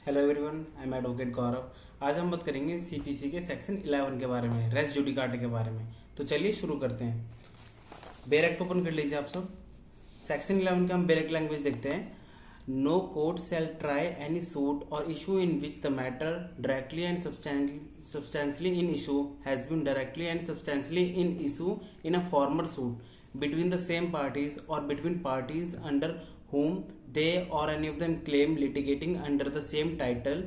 Hello everyone, I am advocate Gaurav. आज हम बात करेंगे सीपीसी के सेक्शन 11 के बारे में, रेस जुडिकाटे के बारे में। तो चलिए शुरू करते हैं। बेयर एक्ट ओपन कर लीजिए आप सब। सेक्शन 11 का हम बेयर एक्ट लैंग्वेज देखते हैं। No court shall try any suit or issue in which the matter directly and substantially in issue has been directly and substantially in issue in a former suit between the same parties or between parties under whom they or any of them claim litigating under the same title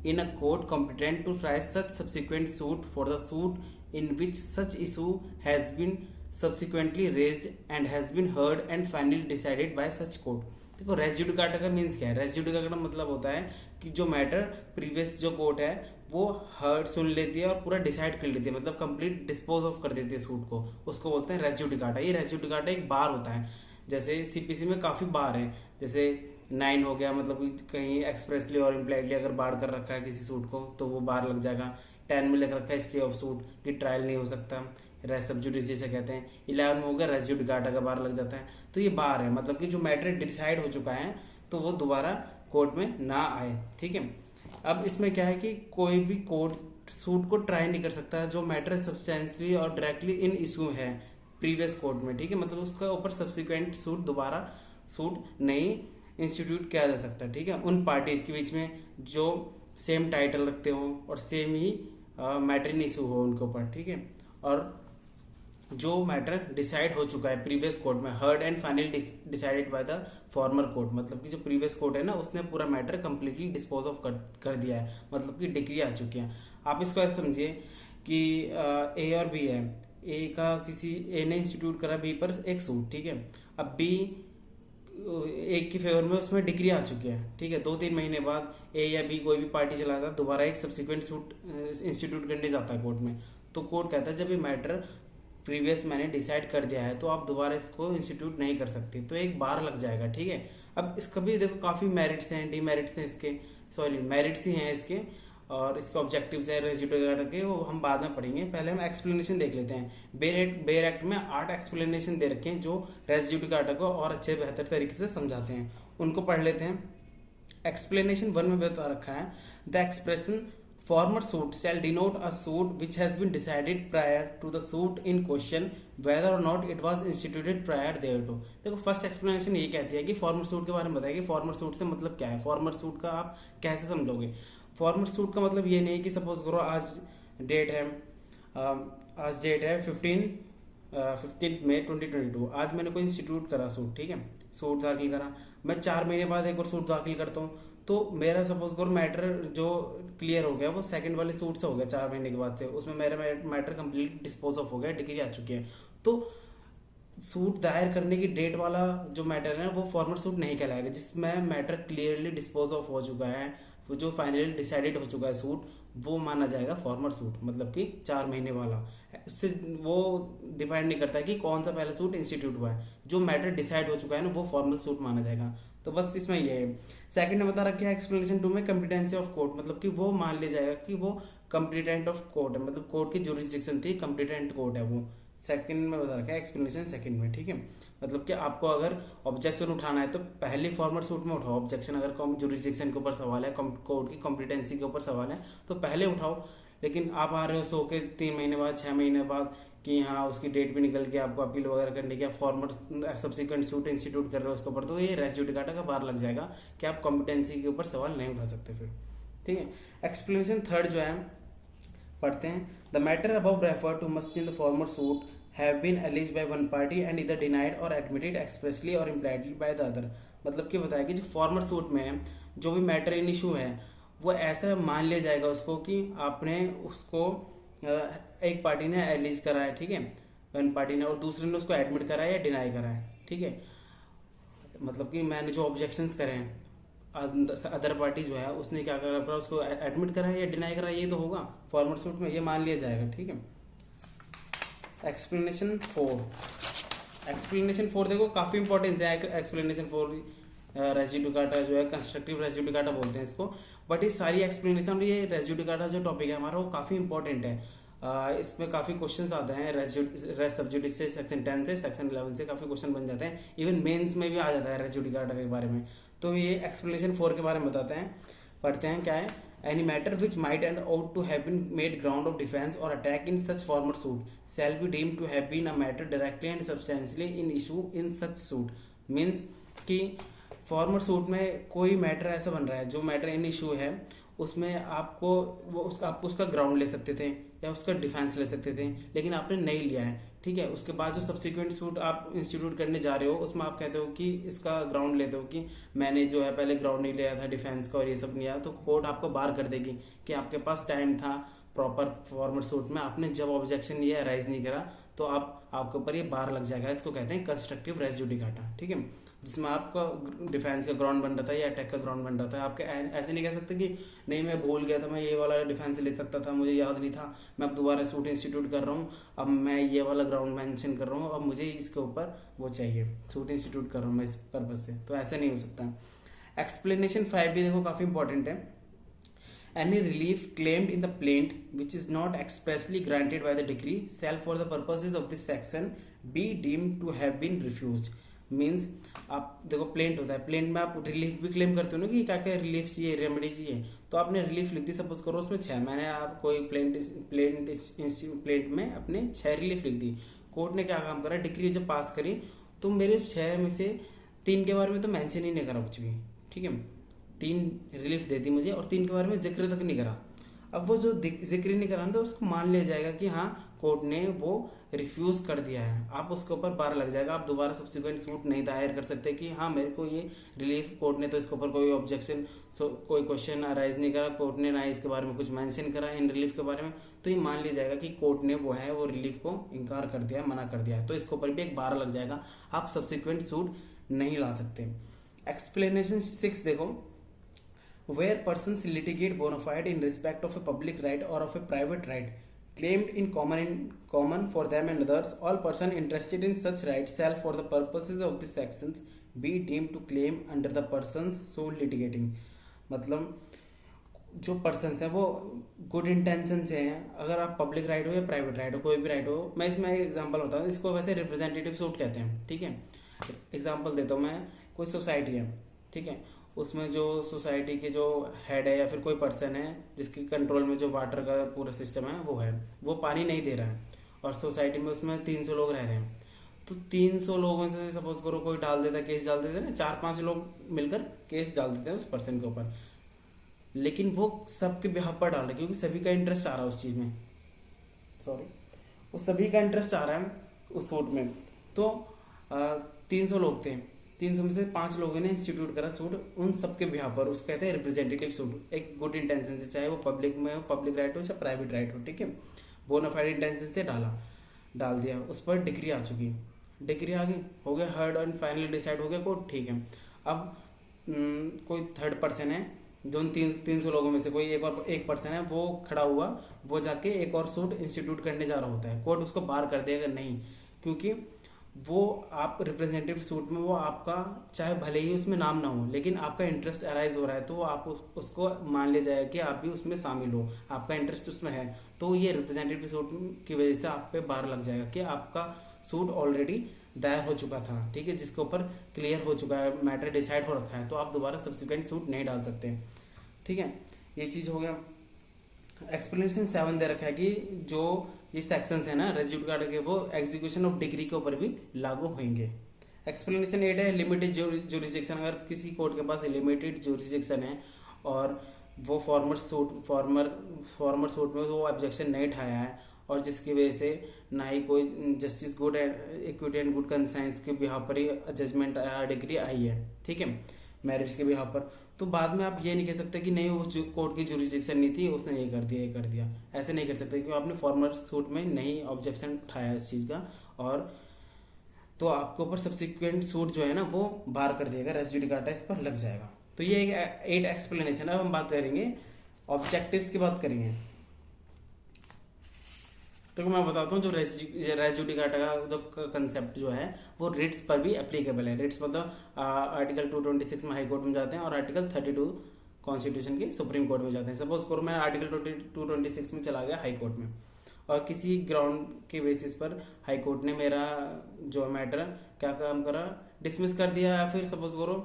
in a court competent to try such subsequent suit for the suit in which such issue has been subsequently raised and has been heard and finally decided by such court। देखो, race judicata का means क्या है। रेस judicata का मतलब होता है कि जो मैटर प्रीवियस जो कोर्ट है वो हर्ड सुन लेती है और पूरा डिसाइड कर लेती है, मतलब कंप्लीट डिस्पोज ऑफ कर देती है सूट को, उसको बोलते हैं रेस जुडिकाटा। ये रेस जुडिकाटा एक बार होता है। जैसे सीपीसी में काफी बार है, जैसे 9 हो गया, मतलब कहीं एक्सप्रेसली और इम्प्लाइडली अगर बार कर रखा है किसी सूट को तो वो बार लग जाएगा। 10 में लिख रखा है स्टे ऑफ सूट की ट्रायल नहीं हो सकता, रेस सब जुडिस जिसे कहते हैं। 11 में हो गया रेस जुडिकाटा का बार लग जाता है। तो ये बार है, मतलब कि जो मैटर डिसाइड हो चुका है तो वो दोबारा कोर्ट में ना आए। ठीक है। अब इसमें क्या है कि कोई भी कोर्ट सूट को ट्राई नहीं कर सकता जो मैटर सब्सटेंशियली और डायरेक्टली इन इशू है प्रीवियस कोर्ट में। ठीक है, मतलब उसका ऊपर सब्सिक्वेंट सूट दोबारा सूट नहीं इंस्टीट्यूट किया जा सकता। ठीक है, उन पार्टीज के बीच में जो सेम टाइटल रखते हो और same he matter in issue हो उनके ऊपर। ठीक है, और जो मैटर डिसाइड हो चुका है प्रीवियस कोर्ट में, heard and finally decided by the former court, मतलब कि जो प्रीवियस कोर्ट है ना उसने पूरा मैटर कंप्लीटली डिस्पोज ऑफ कर दिया है, मतलब कि डिग्री आ चुकी है। आप इसको ऐसे समझिए कि ए और बी है। ए का किसी ए ने इंस्टीट्यूट करा बी पर एक सूट। ठीक है, अब बी एक की फेवर में उसमें डिग्री आ चुकी है। ठीक है, 2-3 महीने बाद ए या बी कोई भी पार्टी चलाता है दोबारा एक सब्सिक्वेंट सूट इंस्टीट्यूट करने जाता है कोर्ट में। तो कोर्ट कहता है जब ये मैटर प्रीवियस मैंने डिसाइड कर दिया है तो आप दोबारा इसको इंस्टीट्यूट नहीं कर सकते, तो एक बार लग जाएगा। ठीक है, अब इसका भी देखो काफी मेरिट्स हैं, डीमेरिट्स हैं इसके, सॉरी मेरिट्स ही हैं इसके, और इसके ऑब्जेक्टिव्स है रेजिडुअल के, वो हम बाद में पढ़ेंगे। पहले हम एक्सप्लेनेशन देख लेते हैं। बेयर एक्ट में 8 एक्सप्लेनेशन दे रखे हैं जो रेजिडुअल को और अच्छे बेहतर तरीके से समझाते हैं, उनको पढ़ लेते हैं। एक्सप्लेनेशन 1 में बता रखा है the expression former suit shall denote a suit which has been decided prior to the suit in question whether or not it was instituted prior thereto। देखो, फर्स्ट एक्सप्लेनेशन ये कहती है कि फॉर्मर सूट के बारे में बताएगी। फॉर्मर सूट से मतलब क्या है, फॉर्मर सूट का आप कैसे समझोगे। फॉर्मर सूट का मतलब ये नहीं कि सपोज करो आज डेट है, आज डेट है 15 मई 2022। आज मैंने कोई इंस्टीट्यूट करा सूट। ठीक है, सूट दाखिल करा, मैं 4 महीने बाद एक और सूट दाखिल करता हूँ तो मेरा सपोज करो मैटर जो क्लियर हो गया वो सेकंड वाले सूट से हो गया 4 महीने के बाद से, उसमें मेरा मैटर कंप्लीट डिस्पोज ऑफ हो गया, डिग्री आ चुकी है। तो सूट दायर करने की डेट वाला जो मैटर है वो फॉर्मल सूट नहीं कहलाएगा, जिसमें मैटर क्लियरली डिस्पोज ऑफ हो चुका है, जो फाइनली डिसाइडेड हो चुका है सूट, वो माना जाएगा फॉर्मल सूट, मतलब कि 4 महीने वाला। उससे वो डिपेंड नहीं करता है कि कौन सा पहला सूट इंस्टीट्यूट हुआ है, जो मैटर डिसाइड हो चुका है ना वो फॉर्मल सूट माना जाएगा। तो बस इसमें ये है। सेकंड में बता रखा है एक्सप्लेनेशन 2 में कम्पिटेंसी ऑफ कोर्ट, मतलब कि वो मान लिया जाएगा कि वो कम्पिटेंट ऑफ कोर्ट है, मतलब कोर्ट की जुरिस्डिक्शन थी, कम्पिटेंट कोर्ट है वो। सेकंड में बता रखा है एक्सप्लेनेशन सेकंड में। ठीक है, मतलब कि आपको अगर ऑब्जेक्शन उठाना है तो पहले फॉर्मल सूट में उठाओ ऑब्जेक्शन। अगर जुरिस्डिक्शन के ऊपर सवाल है, कोर्ट की कॉम्पिटेंसी के ऊपर सवाल है तो पहले उठाओ। लेकिन आप आ रहे हो 100 के 3 महीने बाद 6 महीने बाद कि हाँ उसकी डेट भी निकल के आपको अपील वगैरह करने की, फॉर्मल सब्सिक्वेंट सूट इंस्टीट्यूट कर रहे हो उसके ऊपर, तो ये रेस जुडिकाटा का बार लग जाएगा कि आप कॉम्पिटेंसी के ऊपर सवाल नहीं उठा सकते फिर। ठीक है, एक्सप्लेनेशन थर्ड जो है पढ़ते हैं। The matter above refer to must in the formal suit have been alleged by one party and either denied or admitted expressly or impliedly by the other। मतलब कि बताया कि जो फॉर्मल सूट में है जो भी मैटर इन इशू है वो ऐसा मान लिया जाएगा उसको कि आपने उसको एक पार्टी ने एलिज करा है। ठीक है, वन पार्टी ने, और दूसरे ने उसको एडमिट करा है या डिनाई करा है। ठीक है, मतलब कि मैंने जो ऑब्जेक्शंस करे हैं अदर पार्टी जो है उसने क्या करा, उसको एडमिट करा है या डिनाई करा है, ये तो होगा फॉर्मल सूट में, ये मान लिया जाएगा। ठीक है, एक्सप्लेनेशन 4 देखो काफी इंपॉर्टेंस है एक्सप्लेनेशन 4। रेस जुडिकाटा जो है कंस्ट्रक्टिव रेस जुडिकाटा बोलते हैं इसको, बट ये सारी एक्सप्लेनेशन, ये रेस जुडिकाटा जो टॉपिक है हमारा वो काफी इंपॉर्टेंट है। इसमें काफी क्वेश्चंस आते हैं रेस सब्जुडिस से, सेक्शन 10 से, सेक्शन 11 से काफी क्वेश्चन बन जाते हैं, इवन मेंस में भी आ जाता है रेस जुडिकाटा के बारे में। तो ये एक्सप्लेनेशन 4 के बारे में बताते हैं। पढ़ते हैं क्या है, any matter which might and ought to have been made ground of defence or attack in such former suit shall be deemed to have been a matter directly and substantially in issue in such suit. Means कि former suit में कोई matter ऐसा बन रहा है जो matter in issue है, उसमें आपको आप उसका ग्राउंड ले सकते थे या उसका डिफेंस ले सकते थे, लेकिन आपने नहीं लिया है। ठीक है, उसके बाद जो सब्सिक्वेंट सूट आप इंस्टीट्यूट करने जा रहे हो उसमें आप कहते हो कि इसका ग्राउंड लेते हो कि मैंने जो है पहले ग्राउंड नहीं लिया था डिफेंस का और ये सब नहीं लिया, तो कोर्ट आपको बार कर देगी कि आपके पास टाइम था प्रॉपर फॉर्मर सूट में, आपने जब ऑब्जेक्शन ये राइज नहीं करा तो आपके ऊपर ये बार लग जाएगा। इसको कहते हैं कंस्ट्रक्टिव रेस जुडिकाटा। ठीक है, जिसमें आपका डिफेंस का ग्राउंड बन रहा था या अटैक का ग्राउंड बन रहा था। आपके ऐसे नहीं कह सकते कि नहीं मैं भूल गया था, मैं ये वाला डिफेंस ले सकता था, मुझे याद नहीं था, मैं अब दोबारा सूट इंस्टीट्यूट कर रहा हूँ, अब मैं ये वाला ग्राउंड मेंशन कर रहा हूँ, अब मुझे इसके ऊपर वो चाहिए, सूट इंस्टीट्यूट कर रहा हूँ मैं इस पर्पज से। तो ऐसा नहीं हो सकता। एक्सप्लेनेशन 5 भी देखो काफी इंपॉर्टेंट है। Any relief claimed in the plaint which is not expressly granted by the decree shall for the purposes of this section be deemed to have been refused। Means आप देखो प्लेंट होता है, plaint में आप relief भी claim करते हो ना कि क्या क्या रिलीफ चाहिए, रेमेडी चाहिए, तो आपने रिलीफ लिख दी। सपोज करो उसमें 6, मैंने आप कोई प्लेंट में अपने 6 रिलीफ लिख दी। कोर्ट ने क्या काम करा, डिक्री जब पास करी तो मेरे 6 में से 3 के बारे में तो मेंशन ही नहीं करा कुछ भी। ठीक है, 3 रिलीफ दे दी मुझे और 3 के बारे में जिक्र तक नहीं करा। अब वो जो जिक्र नहीं करा तो उसको मान लिया जाएगा कि हाँ कोर्ट ने वो रिफ्यूज कर दिया है, आप उसके ऊपर बार लग जाएगा। आप दोबारा सब्सिक्वेंट सूट नहीं दायर कर सकते कि हाँ मेरे को ये रिलीफ, कोर्ट ने तो इसके ऊपर कोई ऑब्जेक्शन कोई क्वेश्चन अराइज नहीं करा, कोर्ट ने ना इसके बारे में कुछ मेंशन करा इन रिलीफ के बारे में, तो ये मान लिया जाएगा कि कोर्ट ने वो है वो रिलीफ को इनकार कर दिया, मना कर दिया है, तो इसके ऊपर भी एक बार लग जाएगा, आप सब्सिक्वेंट सूट नहीं ला सकते। एक्सप्लेनेशन 6 देखो, where persons litigate bona fide in respect of a public right or of a private right claimed in common for them and others, all person interested in such right shall for the purposes of this sections be deemed to claim under the persons so litigating। मतलब जो person है वो good intention से हैं, अगर आप public right हो या प्राइवेट राइट हो, कोई भी राइट हो। मैं इसमें एग्जांपल बताऊँ, इसको वैसे रिप्रेजेंटेटिव सूट कहते हैं। ठीक है, एग्जांपल देता हूँ मैं, कोई सोसाइटी है, ठीक है, उसमें जो सोसाइटी के जो हेड है या फिर कोई पर्सन है जिसके कंट्रोल में जो वाटर का पूरा सिस्टम है वो पानी नहीं दे रहा है, और सोसाइटी में उसमें 300 लोग रह रहे हैं, तो 300 लोगों से सपोज करो कोई डाल देता, केस डाल देता है ना, 4-5 लोग मिलकर केस डाल देते हैं उस पर्सन के ऊपर, लेकिन वो सबके बिहाफ पर डाल रहे हैं क्योंकि सभी का इंटरेस्ट आ रहा है उस चीज में, वो सभी का इंटरेस्ट आ रहा है उस सूट में। तो 300 लोग थे, 300 में से 5 लोगों ने इंस्टीट्यूट करा सूट उन सबके बिहाफ पर, उसको कहते हैं रिप्रेजेंटेटिव सूट। एक गुड इंटेंशन से, चाहे वो पब्लिक में हो, पब्लिक राइट हो चाहे प्राइवेट राइट हो, ठीक है, बोनाफाइड इंटेंशन से डाल दिया, उस पर डिग्री आ चुकी, डिग्री आ गई, हो गया हर्ड एंड फाइनली डिसाइड हो गया कोर्ट। ठीक है, अब कोई थर्ड पर्सन है जो उन 300 लोगों में से कोई एक पर्सन है, वो खड़ा हुआ, वो जाके एक और सूट इंस्टीट्यूट करने जा रहा होता है, कोर्ट उसको बार कर देगा नहीं, क्योंकि वो आप रिप्रेजेंटेटिव सूट में वो आपका चाहे भले ही उसमें नाम ना हो लेकिन आपका इंटरेस्ट अराइज हो रहा है, तो आप उसको मान लिया जाएगा कि आप भी उसमें शामिल हो, आपका इंटरेस्ट उसमें है, तो ये रिप्रेजेंटेटिव सूट की वजह से आप पे बार लग जाएगा कि आपका सूट ऑलरेडी दायर हो चुका था, ठीक है, जिसके ऊपर क्लियर हो चुका है, मैटर डिसाइड हो रखा है, तो आप दोबारा सब्सिक्वेंट सूट नहीं डाल सकते। ठीक है, ये चीज हो गया। एक्सप्लेनेशन 7 दे रखा है कि जो ये सेक्शंस है ना रेजिड्यू कार्ड के, वो एग्जीक्यूशन ऑफ डिग्री के ऊपर भी लागू होंगे। एक्सप्लेनेशन 8 है लिमिटेड जुरिस्डिक्शन, अगर किसी कोर्ट के पास लिमिटेड जुरिस्डिक्शन है और वो फॉर्मर सूट में वो ऑब्जेक्शन नहीं उठाया है और जिसकी वजह से ना ही कोई justice good equity and good conscience के बिहाफ पर ही जजमेंट डिग्री आई है, ठीक है, मैरिट्स के बिहाफ पर, तो बाद में आप ये नहीं कह सकते कि नहीं उस कोर्ट की जुरिस्डिक्शन नहीं थी, उसने ये कर दिया, ऐसे नहीं कर सकते क्योंकि आपने फॉर्मर सूट में नहीं ऑब्जेक्शन उठाया इस चीज का, और तो आपके ऊपर सब्सिक्वेंट सूट जो है ना वो बार कर देगा, रेस जुडिकाटा इस पर लग जाएगा। तो ये 8 एक्सप्लेनेशन है। अब हम बात करेंगे ऑब्जेक्टिव्स की बात करेंगे। तो मैं बताता हूँ जो रेस जुडिकाटा का जो कंसेप्ट जो है वो रिट्स पर भी एप्लीकेबल है। रिट्स मतलब आर्टिकल 226 में हाई कोर्ट में जाते हैं और आर्टिकल 32 कॉन्स्टिट्यूशन के सुप्रीम कोर्ट में जाते हैं। सपोज करो मैं आर्टिकल 226 में चला गया हाई कोर्ट में और किसी ग्राउंड के बेसिस पर हाई कोर्ट ने मेरा जो मैटर क्या काम करा, डिसमिस कर दिया, या फिर सपोज करो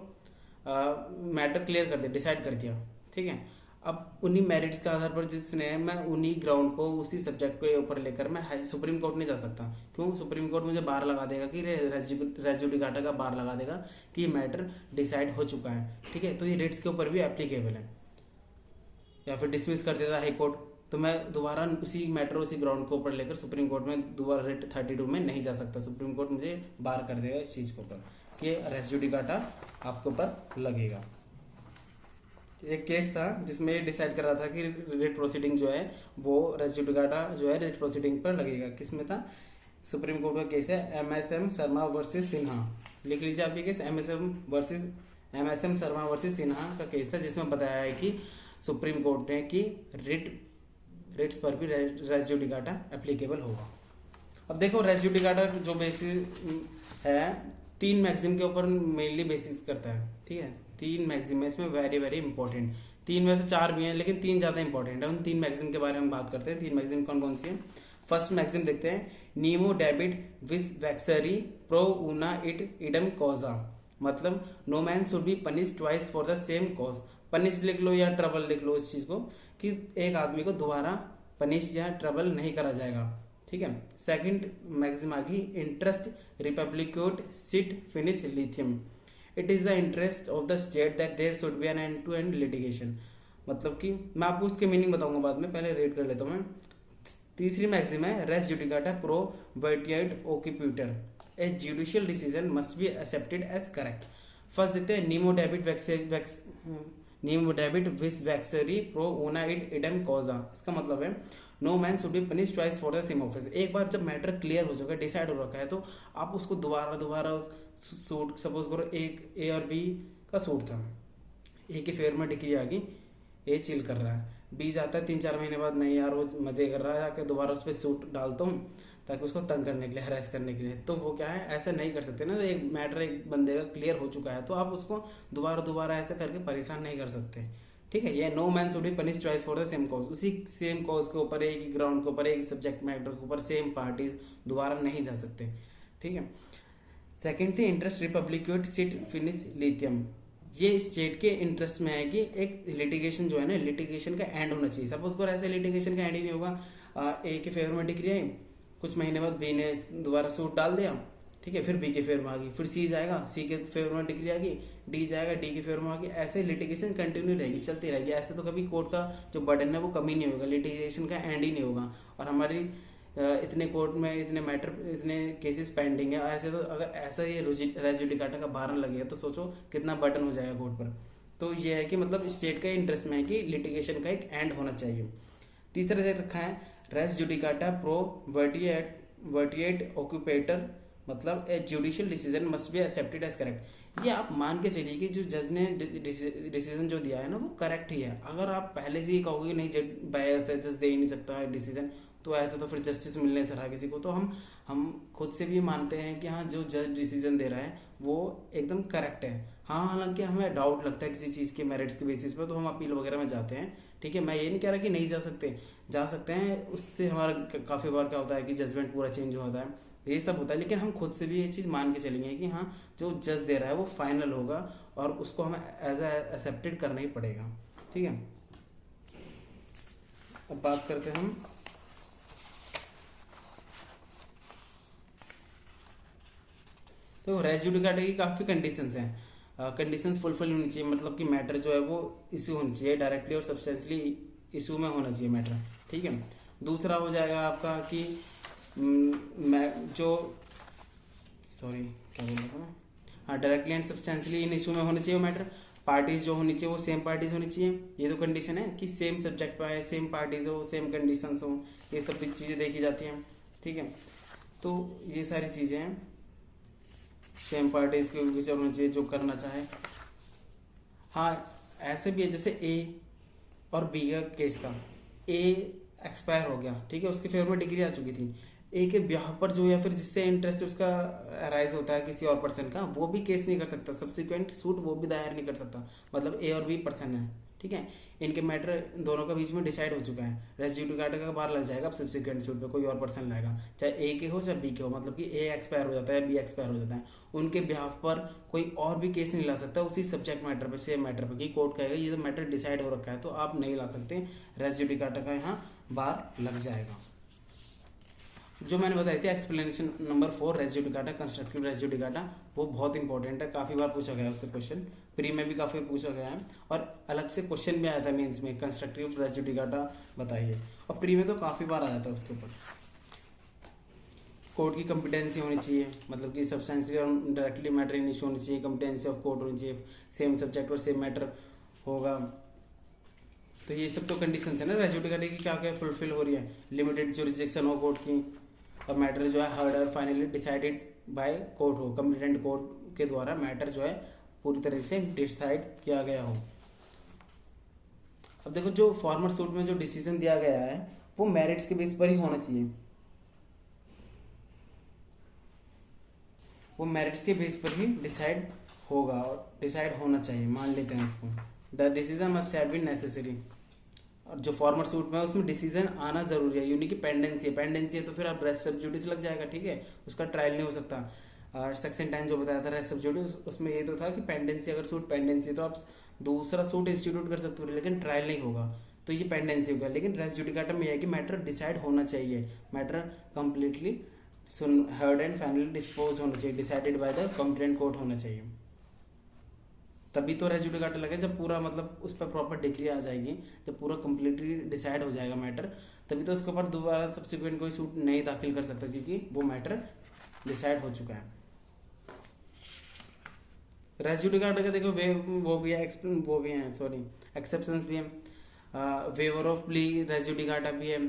मैटर क्लियर कर दिया, डिसाइड कर दिया, ठीक है। अब उन्हीं मेरिट्स के आधार पर जिसने है, मैं उन्हीं ग्राउंड को उसी सब्जेक्ट के ऊपर लेकर मैं सुप्रीम कोर्ट नहीं जा सकता। क्यों? सुप्रीम कोर्ट मुझे बार लगा देगा कि रेस जुडिकाटा का बार लगा देगा कि ये मैटर डिसाइड हो चुका है, ठीक है। तो ये रिट्स के ऊपर भी एप्लीकेबल है। या फिर डिसमिस कर देता हाई कोर्ट, तो मैं दोबारा उसी मैटर उसी ग्राउंड को ऊपर लेकर सुप्रीम कोर्ट में दोबारा रिट 32 में नहीं जा सकता। सुप्रीम कोर्ट मुझे बार कर देगा इस चीज़ के ऊपर कि रेस जुडिकाटा आपके ऊपर लगेगा। एक केस था जिसमें ये डिसाइड कर रहा था कि रिट प्रोसीडिंग जो है वो रेस जुडिकाटा जो है रिट प्रोसीडिंग पर लगेगा। किसमें था? सुप्रीम कोर्ट का केस है MSM शर्मा वर्सेस सिन्हा। लिख लीजिए आप ये case, MSM Sharma versus Sinha का केस था, जिसमें बताया है कि सुप्रीम कोर्ट ने कि रिट्स पर भी रेस जुडिकाटा एप्लीकेबल होगा। अब देखो रेस जुडिकाटा जो बेसिस है 3 मैक्सिम के ऊपर मेनली बेसिस करता है, ठीक है। 3 मैक्सिम है इसमें, वेरी वेरी इंपॉर्टेंट। 3 में से 4 भी हैं लेकिन 3 ज्यादा इंपॉर्टेंट है। उन 3 मैक्सिम के बारे में बात करते हैं। 3 मैक्सिम कौन कौन सी है? फर्स्ट मैक्सिम देखते हैं, नीमो डेबिट विस वैक्सरी प्रो उना इट इडम कॉजा। मतलब no man should be punish twice for the same cause. Punish लिख लो या ट्रबल लिख लो इस चीज को, कि एक आदमी को दोबारा पनिश या ट्रबल नहीं करा जाएगा, ठीक है। सेकंड मैक्सिम आ गई, इंटरेस्ट रिपब्लिकोट सिट फिनिश लिथियम। It is the interest of the state that there should be an end to end litigation. मतलब कि मैं आपको उसके मीनिंग बताऊंगा बाद में, पहले रेड कर लेता हूं मैं। तीसरी मैक्सिम है रेस जुडिकाटा प्रो वर्टिएट ओक्यूप्यूटर, a judicial decision must be accepted as correct. First देखते हैं, नीमो डेबिट विस वैक्सरी प्रो ओना इट इडम कॉजा। इसका मतलब है no man should be punish twice for the same offence. एक बार जब मैटर क्लियर हो चुका है, डिसाइड हो रखा है, तो आप उसको दोबारा सूट, सपोज करो एक ए और बी का सूट था, ए के फेवर में डिग्री आ गई, ए चिल कर रहा है, बी जाता है 3-4 महीने बाद, नहीं यार वो मजे कर रहा है, जाके दोबारा उस पर सूट डालता हूँ ताकि उसको तंग करने के लिए, हरास करने के लिए। तो वो क्या है, ऐसा नहीं कर सकते ना। तो एक मैटर एक बंदे का क्लियर हो चुका है तो आप उसको दोबारा ऐसा करके परेशान नहीं कर सकते, ठीक है। ये no man should be punish twice for the same cause. उसी सेम कॉज के ऊपर, एक ही ग्राउंड के ऊपर, एक सब्जेक्ट मैटर के ऊपर सेम पार्टीज दोबारा नहीं जा सकते, ठीक है। सेकेंड थी इंटरेस्ट रिपब्लिकेट सिट फिनिश लिथियम। ये स्टेट के इंटरेस्ट में है कि एक लिटिगेशन जो है ना, लिटिगेशन का एंड होना चाहिए। सपोज करो ऐसे लिटिगेशन का एंड ही नहीं होगा, ए के फेवर में डिग्री आई, कुछ महीने बाद बी ने दोबारा सूट डाल दिया, ठीक है, फिर बी के फेवर में आ गई, फिर सी जाएगा, सी के फेवर में डिग्री आ गई, डी जाएगा, डी के फेवर में आ गई। ऐसे लिटिगेशन कंटिन्यू रहेगी, चलती रहेगी। ऐसे तो कभी कोर्ट का जो बर्डन है वो कमी नहीं होगा, लिटिगेशन का एंड ही नहीं होगा। और हमारी इतने कोर्ट में इतने मैटर, इतने केसेस पेंडिंग है। ऐसे तो अगर ऐसा ये रेस जुडिकाटा का बारन लगेगा तो सोचो कितना बर्डन हो जाएगा कोर्ट पर। तो ये है कि मतलब स्टेट का इंटरेस्ट में है कि लिटिगेशन का एक एंड होना चाहिए। तीसरा दे रखा है रेस जुडिकाटा प्रो वर्टिएट ऑक्यूपेटर, मतलब a judicial decision must be accepted as correct. ये आप मान के चलिए कि जो जज ने डिसीजन जो दिया है ना वो करेक्ट ही है। अगर आप पहले से ही कहोगे नहीं बायस है, जज दे ही नहीं सकता डिसीजन, तो ऐसा तो फिर जस्टिस मिलने से रहा किसी को। तो हम खुद से भी मानते हैं कि हाँ जो जज डिसीजन दे रहा है वो एकदम करेक्ट है। हाँ, हालांकि हमें डाउट लगता है किसी चीज़ के मेरिट्स के बेसिस पर, तो हम अपील वगैरह में जाते हैं, ठीक है। मैं ये नहीं कह रहा कि नहीं जा सकते हैं। उससे हमारा काफ़ी बार क्या होता है कि जजमेंट पूरा चेंज होता है, ये सब होता है। लेकिन हम खुद से भी ये चीज़ मान के चलेंगे कि हाँ जो जज दे रहा है वो फाइनल होगा और उसको हमें एज एक्सेप्टेड करना ही पड़ेगा, ठीक है। अब बात करते हैं हम तो रेस जुडिकाटा की काफ़ी कंडीशंस हैं। कंडीशंस फुलफिल होनी चाहिए, मतलब कि मैटर जो है वो इशू होनी चाहिए, डायरेक्टली और सब्सटेंशियली इशू में होना चाहिए मैटर, ठीक है। दूसरा हो जाएगा आपका कि क्या बोल रहा था मैं, हाँ directly and substantially in issue में होना चाहिए मैटर। पार्टीज जो होनी चाहिए वो सेम पार्टीज होनी चाहिए। ये तो कंडीशन है कि सेम सब्जेक्ट पर है, सेम पार्टीज हो, सेम कंडीशंस हो, ये सब चीज़ें देखी जाती हैं, ठीक है। तो ये सारी चीज़ें हैं, सेम पार्टीज के विचार होना चाहिए जो करना चाहे। हाँ ऐसे भी है जैसे ए और बी का केस था, ए एक्सपायर हो गया, ठीक है, उसके फेवर में डिग्री आ चुकी थी। ए के ब्याह पर जो या फिर जिससे इंटरेस्ट उसका राइज होता है किसी और पर्सन का, वो भी केस नहीं कर सकता, सब्सिक्वेंट सूट वो भी दायर नहीं कर सकता। मतलब ए और बी पर्सन है, ठीक है। इनके मैटर दोनों के बीच में डिसाइड हो चुका है, रेस जुडिकाटा का बार लग जाएगा, अब सब्सिक्वेंट सूट पे कोई और पर्सन लाएगा, चाहे ए के हो चाहे बी के हो, मतलब कि ए एक्सपायर हो जाता है, बी एक्सपायर हो जाता है, उनके बिहाफ पर कोई और भी केस नहीं ला सकता उसी सब्जेक्ट मैटर पे, सेम मैटर पे, कि कोर्ट कहेगा ये तो मैटर डिसाइड हो रखा है तो आप नहीं ला सकते, रेस जुडिकाटा का यहाँ बार लग जाएगा। जो मैंने बताई थी एक्सप्लेनेशन नंबर 4 रेस जुडिकाटा, कंस्ट्रक्टिव रेस जुडिकाटा, वो बहुत इंपॉर्टेंट है, काफी बार पूछा गया है उससे क्वेश्चन, प्री में भी काफी पूछा गया है और अलग से क्वेश्चन भी आया था मेंस में, कंस्ट्रक्टिव रेस जुडिकाटा बताइए, और प्री में तो काफी बार आ जाता है उसके ऊपर। कोर्ट की कॉम्पिटेंसी होनी चाहिए, मतलब कि सब्सटेंशियली और डायरेक्टली मैटरिंग इशू होनी चाहिए, कॉम्पिटेंसी ऑफ कोर्ट होनी चाहिए, सेम सब्जेक्ट और सेम मैटर होगा, तो ये सब तो कंडीशन है ना रेस जुडिकाटा की, क्या क्या फुलफिल हो रही है, लिमिटेड जुरिसडिक्शन हो कोर्ट की, और मैटर जो है हर्ड और फाइनली डिसाइडेड बाय कोर्ट हो, कॉम्पिटेंट कोर्ट के द्वारा मैटर जो है पूरी तरह से डिसाइड किया गया हो। अब देखो जो फॉर्मर सूट में जो डिसीजन दिया गया है वो मेरिट्स के बेस पर ही होना चाहिए, वो मेरिट्स के बेस पर ही डिसाइड होगा और डिसाइड होना चाहिए, मान लेते हैं उसको, the decision must have been necessary. और जो फॉर्मर सूट में है उसमें डिसीजन आना जरूरी है, यूनिक की पेंडेंसी है, पेंडेंसी है तो फिर आप रेस सब जुडिस लग जाएगा, ठीक है, उसका ट्रायल नहीं हो सकता। और सेक्शन 10 जो बताया था रेस सब जुडिस, उसमें ये तो था कि पेंडेंसी, अगर सूट पेंडेंसी तो आप दूसरा सूट इंस्टीट्यूट कर सकते हो लेकिन ट्रायल नहीं होगा, तो ये पेंडेंसी होगा। लेकिन रेस जुडिकाटा में यह है कि मैटर डिसाइड होना चाहिए, matter completely heard and finally dispose होना चाहिए, decided by the competent court होना चाहिए, तभी तो रेस जुडिकाटा लगे, जब पूरा मतलब उस पर प्रॉपर डिग्री आ जाएगी, जब पूरा कंप्लीटली डिसाइड हो जाएगा मैटर, तभी तो उसके ऊपर दोबारा सब्सिक्वेंट कोई सूट नहीं दाखिल कर सकता क्योंकि वो मैटर डिसाइड हो चुका है। रेस जुडिकाटा का देखो वे वो भी है, वो भी है, सॉरी एक्सेप्शंस भी है, वेवर ऑफ प्ली रेस जुडिकाटा भी है,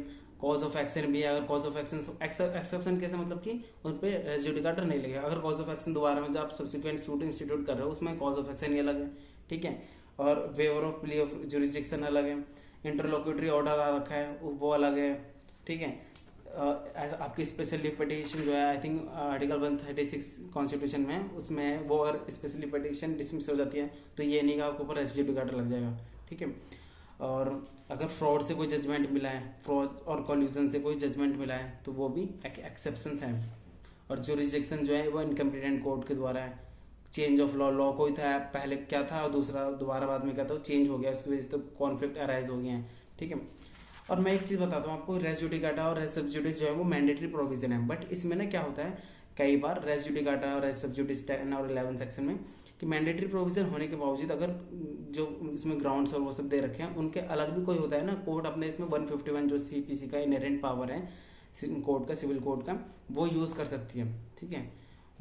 कॉज ऑफ एक्शन भी है। अगर कॉज ऑफ एक्शन एक्सेप्शन कैसे, मतलब कि उन पे रेस जुडिकाटा नहीं लगेगा, अगर कॉज ऑफ एक्शन दोबारा में जो आप सब्सिक्वेंट सूट इंस्टीट्यूट कर रहे हो उसमें कॉज ऑफ एक्शन ही अलग है, ठीक है, और waiver of plea of jurisdiction अलग है, इंटरलोक्यूटरी ऑर्डर आ रखा है वो अलग है, ठीक है। आपकी स्पेशल पिटीशन जो है आई थिंक आर्टिकल 136 कॉन्स्टिट्यूशन में, उसमें वो अगर स्पेशल पिटीशन डिसमिस हो जाती है तो ये नहीं कि आपके ऊपर रेस जुडिकाटा लग जाएगा, ठीक है। और अगर फ्रॉड से कोई जजमेंट मिला है, फ्रॉड और कॉल्यूजन से कोई जजमेंट मिला है तो वो भी एक्सेप्शन है। और जुरिसडिक्शन जो है वो इनकम्पिटेंट कोर्ट के द्वारा है, चेंज ऑफ लॉ, लॉ कोई था पहले क्या था और दूसरा दोबारा बाद में क्या था, चेंज हो गया, उसकी वजह से तो कॉन्फ्लिक्ट अराइज हो गए हैं, ठीक है। और मैं एक चीज़ बताता हूँ आपको, रेस जुडिकाटा और रेस सब जुडिस जो है वो मैंडेटरी प्रोविजन है, बट इसमें ना क्या होता है कई बार रेस जुडिकाटा और रेस सब जुडिस 10 और 11 सेक्शन में कि मैंडेटरी प्रोविजन होने के बावजूद अगर जो इसमें ग्राउंड्स और वो सब दे रखे हैं उनके अलग भी कोई होता है ना, कोर्ट अपने इसमें 151 जो सीपीसी का इनहेरेंट पावर है कोर्ट का, सिविल कोर्ट का, वो यूज़ कर सकती है, ठीक है,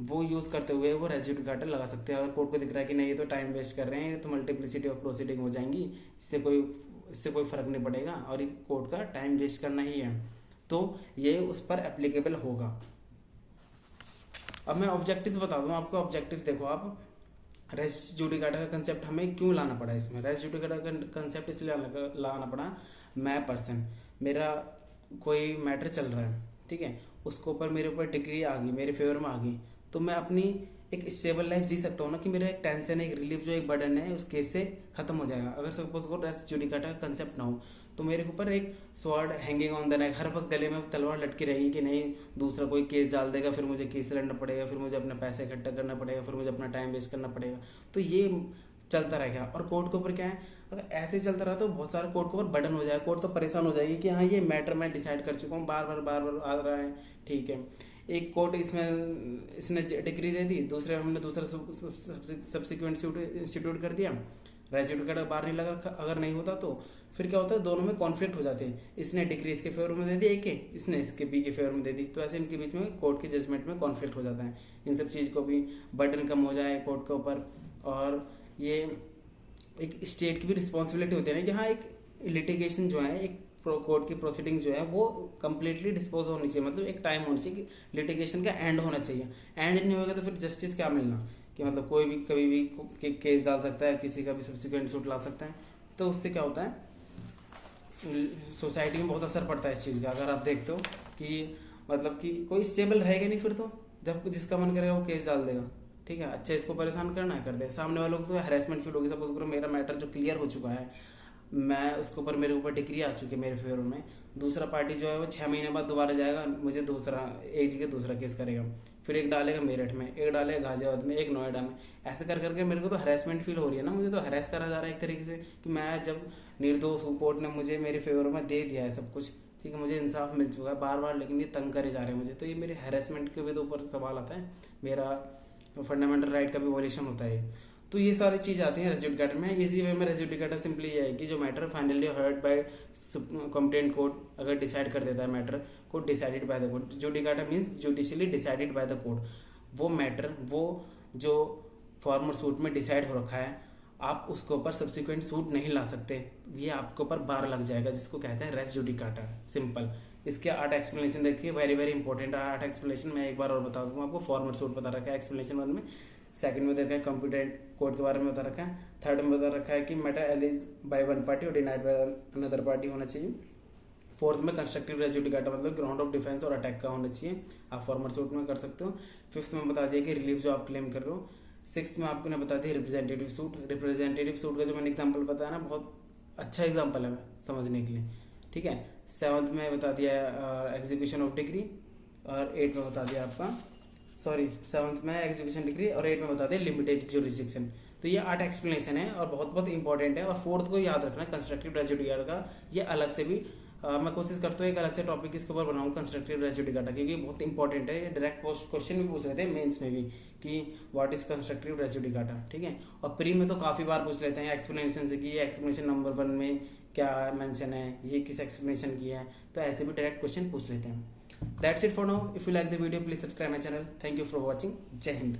वो यूज़ करते हुए वो रेस जुडिकाटा लगा सकते हैं। अगर कोर्ट को दिख रहा है कि नहीं ये तो टाइम वेस्ट कर रहे हैं, तो मल्टीप्लिसिटी ऑफ प्रोसीडिंग हो जाएंगी, इससे कोई फर्क नहीं पड़ेगा और ये कोर्ट का टाइम वेस्ट करना ही है, तो ये उस पर एप्लीकेबल होगा। अब मैं ऑब्जेक्टिव्स बता दूं आपको, ऑब्जेक्टिव्स देखो आप, रेस जुडिकाटा का कंसेप्ट हमें क्यों लाना पड़ा इसमें, रेस जुडिकाटा का कंसेप्ट इसलिए लाना पड़ा, मैं पर्सन, मेरा कोई मैटर चल रहा है, ठीक है, उसके ऊपर मेरे ऊपर डिग्री आ गई, मेरे फेवर में आ गई, तो मैं अपनी एक स्टेबल लाइफ जी सकता हूँ ना, कि मेरा एक टेंशन है, एक रिलीफ जो एक बर्डन है उस केस से खत्म हो जाएगा। अगर सपोज को रेस जुडिकाटा का कंसेप्ट ना हो तो मेरे ऊपर एक sword hanging on the neck, हर वक्त गले में तलवार लटकी रहेगी कि नहीं दूसरा कोई केस डाल देगा, फिर मुझे केस लड़ना पड़ेगा, फिर मुझे अपना पैसा इकट्ठा करना पड़ेगा, फिर मुझे अपना टाइम वेस्ट करना पड़ेगा, तो ये चलता रहेगा। और कोर्ट के ऊपर क्या है, अगर ऐसे ही चलता रहा तो बहुत सारे कोर्ट के ऊपर बर्डन हो जाएगा, कोर्ट तो परेशान हो जाएगी कि हाँ ये मैटर मैं डिसाइड कर चुका हूँ, बार बार आ रहा है, ठीक है। एक कोर्ट इसने डिग्री दे दी, दूसरे हमने दूसरा सब्सिक्वेंट इंस्टीट्यूट कर दिया, रेस जुडिकाटा बार नहीं लगा, अगर नहीं होता तो फिर क्या होता है दोनों में कॉन्फ्लिक्ट हो जाते हैं, इसने डिग्री इसके फेवर में दे दी एक के, इसने इसके बी के फेवर में दे दी, तो ऐसे इनके बीच में कोर्ट के जजमेंट में कॉन्फ्लिक्ट हो जाता है। इन सब चीज़ को भी बर्डन कम हो जाए कोर्ट के ऊपर, और ये एक स्टेट की भी रिस्पॉन्सिबिलिटी होती है ना कि हाँ एक लिटिगेशन जो है, एक कोर्ट की प्रोसीडिंग जो है वो कम्प्लीटली डिस्पोज होनी चाहिए, मतलब एक टाइम होनी चाहिए कि लिटिगेशन का एंड होना चाहिए, एंड नहीं होगा तो फिर जस्टिस क्या मिलना, कि मतलब कोई भी कभी भी केस डाल सकता है, किसी का भी सब्सिक्वेंट सूट ला सकता है, तो उससे क्या होता है सोसाइटी में बहुत असर पड़ता है इस चीज़ का। अगर आप देखते हो कि मतलब कि कोई स्टेबल रहेगा नहीं, फिर तो जब जिसका मन करेगा वो केस डाल देगा, ठीक है, अच्छा इसको परेशान करना है कर देगा, सामने वालों को तो हैरेसमेंट फील होगी। सपोज करो मेरा मैटर जो क्लियर हो चुका है, मैं उसके ऊपर मेरे ऊपर डिग्री आ चुकी है मेरे फेवर में। दूसरा पार्टी जो है वो 6 महीने बाद दोबारा जाएगा, मुझे दूसरा एक जगह दूसरा केस करेगा, फिर एक डालेगा मेरठ में, एक डालेगा गाजियाबाद में, एक नोएडा में। ऐसे कर करके मेरे को तो हरेसमेंट फील हो रही है ना, मुझे तो हरेस करा जा रहा है एक तरीके से कि मैं जब निर्दोष हूँ, कोर्ट ने मुझे मेरे फेवर में दे दिया है सब कुछ, ठीक है, मुझे इंसाफ मिल चुका है बार बार, लेकिन ये तंग करे जा रहे हैं मुझे। तो ये मेरे हैरेसमेंट के भी तो ऊपर सवाल आता है, मेरा फंडामेंटल राइट का भी वॉल्यूशन होता है। तो ये सारी चीज़ आती है रेस जुडिकाटा में। इजी वे में रेस जुडिकाटा सिंपली ये है कि जो matter finally heard by competent court अगर डिसाइड कर देता है मैटर को, decided by the court. Judicata means judicially decided by the court. वो मैटर वो जो फॉर्मर सूट में डिसाइड हो रखा है, आप उसके ऊपर सब्सिक्वेंट सूट नहीं ला सकते, ये आपके ऊपर बार लग जाएगा, जिसको कहते हैं रेस जुडिकाटा। सिंपल। इसके 8 एक्सप्लेनेशन देखिए, वेरी वेरी इंपॉर्टेंट 8 एक्सप्लेनेशन। मैं एक बार और बता दूंगा आपको। फॉर्मर सूट बता रखा है एक्सप्लेनेशन 1 में, सेकंड में दे रखा है कंप्यूटेंट कोड के बारे में बता रखा है, थर्ड में बता रखा है कि मैटर एलिज बाय वन पार्टी और डिनाइड बाय अनदर पार्टी होना चाहिए, फोर्थ में कंस्ट्रक्टिव रेस जुडिकाटा मतलब ground of defence or attack का होना चाहिए, आप फॉर्मर सूट में कर सकते हो। फिफ्थ में बता दिया कि रिलीफ जो आप क्लेम कर रहे हो। सिक्स्थ में आपको बता दिया रिप्रेजेंटेटिव सूट। रिप्रेजेंटेटिव सूट का जो मैंने एग्जाम्पल बताया ना, बहुत अच्छा एग्जाम्पल है समझने के लिए, ठीक है। सेवंथ में बता दिया एग्जीक्यूशन ऑफ डिग्री, और 8 में बता दिया आपका सेवंथ में एग्जीक्यूशन डिग्री, और 8 में बता दें लिमिटेड जुरिस्डिक्शन। तो ये 8 एक्सप्लेनेशन है और बहुत बहुत इंपॉर्टेंट है। और फोर्थ को याद रखना कंस्ट्रक्टिव रेस जुडिकाटा का, ये अलग से भी मैं कोशिश करता हूँ एक अलग से टॉपिक इसके ऊपर बनाऊँ कंस्ट्रक्टिव रेस जुडिकाटा, क्योंकि बहुत इंपॉर्टेंट है। ये डायरेक्ट क्वेश्चन भी पूछ लेते हैं मेंस में भी कि व्हाट इज कंस्ट्रक्टिव रेस जुडिकाटा, ठीक है। और प्री में तो काफी बार पूछ लेते हैं एक्सप्लेनेशन से कि ये एक्सप्लेनेशन नंबर 1 में क्या मेंशन है, ये किस एक्सप्लेनेशन की है, तो ऐसे भी डायरेक्ट क्वेश्चन पूछ लेते हैं। That's it for now. If you like the video, please subscribe my channel. Thank you for watching. Jai Hind.